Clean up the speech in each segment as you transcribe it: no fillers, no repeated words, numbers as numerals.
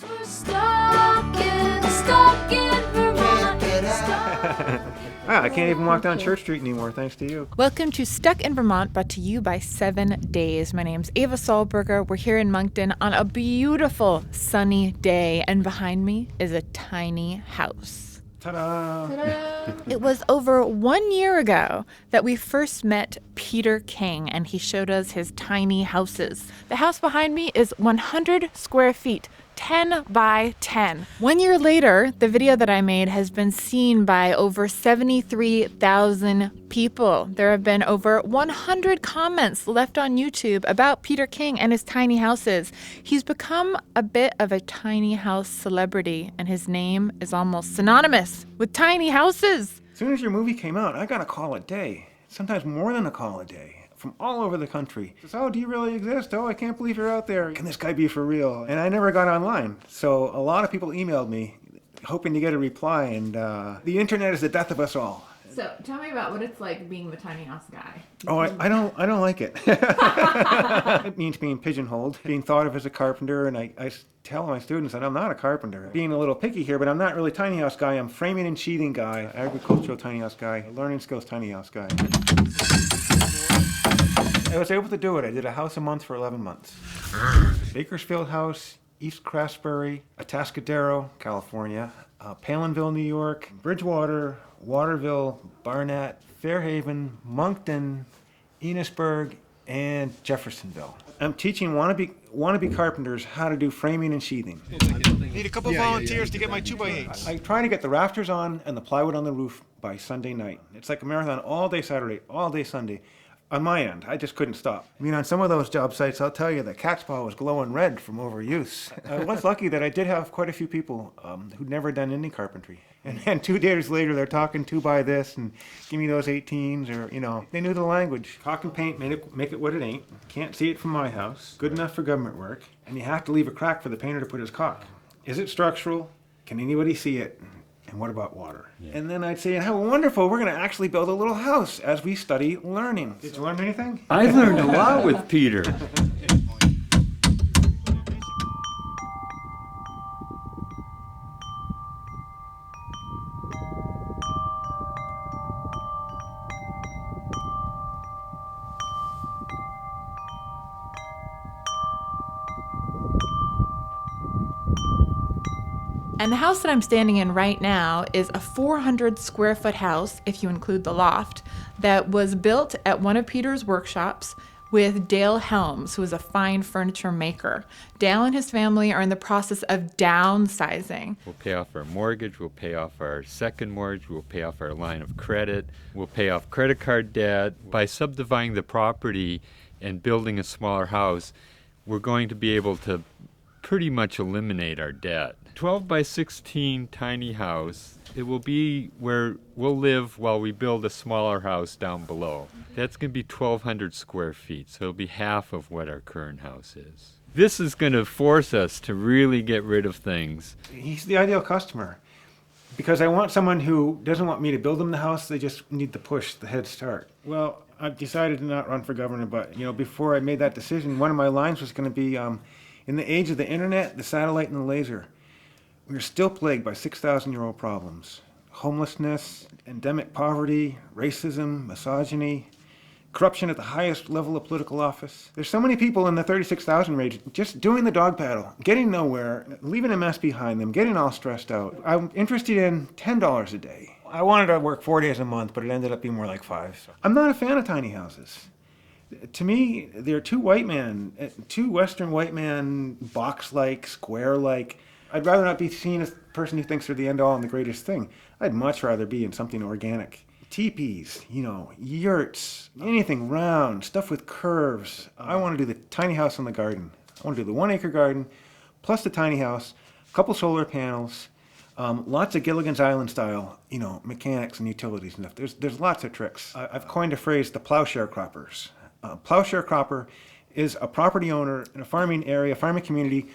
We're stuck in Vermont. Wow, I can't even walk down Church Street anymore, thanks to you. Welcome to Stuck in Vermont, brought to you by 7 Days. My name's Ava Solberger. We're here in Moncton on a beautiful sunny day, and behind me is a tiny house. Ta-da! It was over 1 year ago that we first met Peter King, and he showed us his tiny houses. The house behind me is 100 square feet, 10 by 10. 1 year later, the video that I made has been seen by over 73,000 people. There have been over 100 comments left on YouTube about Peter King and his tiny houses. He's become a bit of a tiny house celebrity, and his name is almost synonymous with tiny houses. As soon as your movie came out, I got a call a day, sometimes more than a call a day, from all over the country. Says, oh, do you really exist? Oh, I can't believe you're out there. Can this guy be for real? And I never got online. So a lot of people emailed me hoping to get a reply, and the internet is the death of us all. So tell me about what it's like being the tiny house guy. Oh, I don't like it. It means being pigeonholed, being thought of as a carpenter, and I tell my students that I'm not a carpenter. Being a little picky here, but I'm not really tiny house guy. I'm framing and sheathing guy, agricultural tiny house guy, learning skills tiny house guy. I was able to do it. I did a house a month for 11 months. Bakersfield House, East Craftsbury, ATASCADERO, California, Palinville, New York, Bridgewater, Waterville, Barnett, Fairhaven, Moncton, Enosburg, and Jeffersonville. I'm teaching wannabe carpenters how to do framing and sheathing. Need a couple volunteers to get my 2x8s. I try to get the rafters on and the plywood on the roof by Sunday night. It's like a marathon all day Saturday, all day Sunday. On my end, I just couldn't stop. I mean, on some of those job sites, I'll tell you, the cat's paw was glowing red from overuse. I was lucky that I did have quite a few people who'd never done any carpentry. And 2 days later, they're talking 2x this and give me those 18s, or, they knew the language. Caulk and paint, make it what it ain't. Can't see it from my house. Good enough for government work. And you have to leave a crack for the painter to put his caulk. Is it structural? Can anybody see it? And what about water? Yeah. And then I'd say, how wonderful, we're going to actually build a little house as we study learning. Did you learn anything? I learned a lot with Peter. And the house that I'm standing in right now is a 400 square foot house, if you include the loft, that was built at one of Peter's workshops with Dale Helms, who is a fine furniture maker. Dale and his family are in the process of downsizing. We'll pay off our mortgage, we'll pay off our second mortgage, we'll pay off our line of credit, we'll pay off credit card debt. By subdividing the property and building a smaller house, we're going to be able to pretty much eliminate our debt. 12 by 16 tiny house. It will be where we'll live while we build a smaller house down below. That's going to be 1,200 square feet, so it'll be half of what our current house is. This is going to force us to really get rid of things. He's the ideal customer, because I want someone who doesn't want me to build them the house, they just need to push the head start. Well, I've decided to not run for governor, but before I made that decision, one of my lines was going to be, in the age of the internet, the satellite, and the laser, we are still plagued by 6,000-year-old problems. Homelessness, endemic poverty, racism, misogyny, corruption at the highest level of political office. There's so many people in the 36,000 range just doing the dog paddle, getting nowhere, leaving a mess behind them, getting all stressed out. I'm interested in $10 a day. I wanted to work 4 days a month, but it ended up being more like 5. I'm not a fan of tiny houses. To me, they're too Western white man, box-like, square-like. I'd rather not be seen as a person who thinks they're the end-all and the greatest thing. I'd much rather be in something organic. Teepees, yurts, anything round, stuff with curves. I want to do the tiny house in the garden. I want to do the 1 acre garden, plus the tiny house, a couple solar panels, lots of Gilligan's Island style, mechanics and utilities and stuff. There's lots of tricks. I've coined a phrase, the plowshare croppers. Plowshare cropper is a property owner in a farming area, farming community,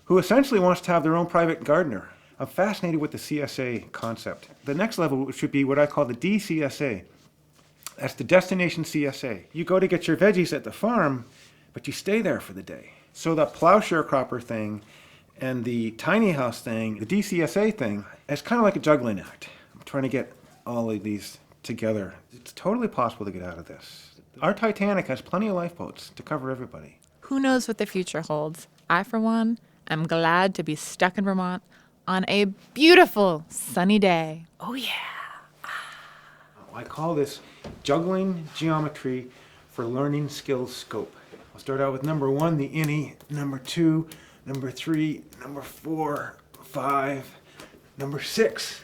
who essentially wants to have their own private gardener. I'm fascinated with the CSA concept. The next level should be what I call the DCSA. That's the destination CSA. You go to get your veggies at the farm, but you stay there for the day. So the plowshare cropper thing And the tiny house thing, the DCSA thing, it's kind of like a juggling act. I'm trying to get all of these together. It's totally possible to get out of this. Our Titanic has plenty of lifeboats to cover everybody. Who knows what the future holds? I, for one, am glad to be stuck in Vermont on a beautiful sunny day. Oh, yeah. I call this juggling geometry for learning skills scope. I'll start out with number 1, the innie, number 2, number 3, number 4, 5, number 6.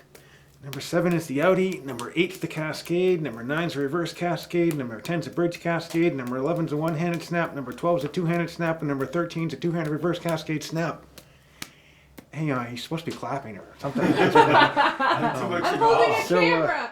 Number 7 is the outie, number 8's the cascade, number 9's a reverse cascade, number 10's a bridge cascade, number 11's a one-handed snap, number 12's a two-handed snap, and number 13's a two-handed reverse cascade snap. Hey, you're supposed to be clapping or something. I'm holding a camera.